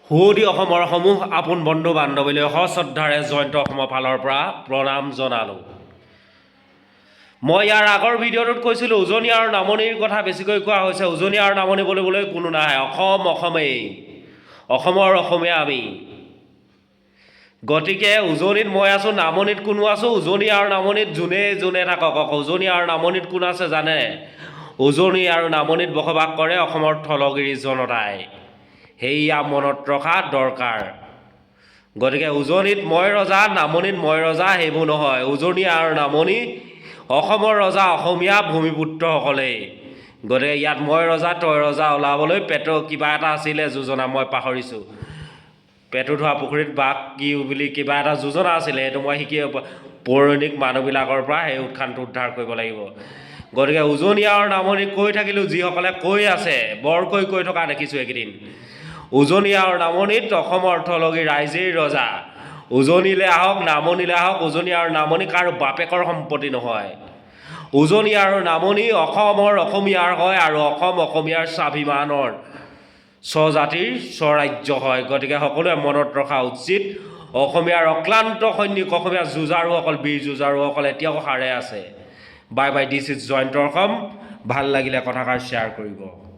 সুধি অসমৰ সমূহ আপোন বন্ধু বান্ধৱীলৈ সশ্ৰদ্ধাৰে জয়ন্ত অসমৰ ফালৰ পৰা প্ৰণাম জনালোঁ। মই ইয়াৰ আগৰ ভিডিঅ'টোত কৈছিলোঁ উজনি আৰু নামনিৰ কথা বেছিকৈ কোৱা হৈছে। উজনি আৰু নামনি বুলিবলৈ কোনো নাই, অসম অসমেই, অসমৰ অসমীয়া আমি। গতিকে উজনিত মই আছোঁ, নামনিত কোনো আছোঁ। উজনি আৰু নামনিত যোনে যোনে থাকক, উজনি আৰু নামনিত কোন আছে জানে? উজনি আৰু নামনিত বসবাস কৰে অসমৰ থলগিৰি জনতাই। সেয়া মনত ৰখা দৰকাৰ। গতিকে উজনিত মই ৰজা, নামনিত মই ৰজা সেইবোৰ নহয়। উজনি আৰু নামনি অসমৰ ৰজা অসমীয়া ভূমিপুত্ৰসকলেই। গতিকে ইয়াত মই ৰজা তই ৰজা ওলাবলৈ পেটৰ কিবা এটা আছিলে যোজনা, মই পাহৰিছোঁ। পেটু ধোৱা পুখুৰীত বাঘ কি বুলি কিবা এটা যোজনা আছিলে, সেইটো মই শিকি পৌৰাণিক মানুহবিলাকৰ পৰা সেই উৎখানটো উদ্ধাৰ কৰিব লাগিব। গতিকে উজনি আৰু নামনি কৈ থাকিলোঁ, যিসকলে কৈ আছে বৰকৈ কৈ থকা দেখিছোঁ এইকেইদিন। উজনি আৰু নামনিত অসমৰ থলগী ৰাইজেই ৰজা। উজনিলৈ আহক, নামনিলৈ আহক, উজনি আৰু নামনি কাৰো বাপেকৰ সম্পত্তি নহয়। উজনি আৰু নামনি অসমৰ অসমীয়াৰ হয় আৰু অসম অসমীয়াৰ স্বাভিমানৰ স্বজাতিৰ স্বৰাজ্য হয়। গতিকে সকলোৱে মনত ৰখা উচিত, অসমীয়াৰ অক্লান্ত সৈনিক, অসমীয়া যুঁজাৰুসকল, বীৰ যুঁজাৰুসকল এতিয়াও সাৰে আছে। Bye bye, this is Jayanta Assam. ভাল লাগিলে কথাষাৰ শ্বেয়াৰ কৰিব।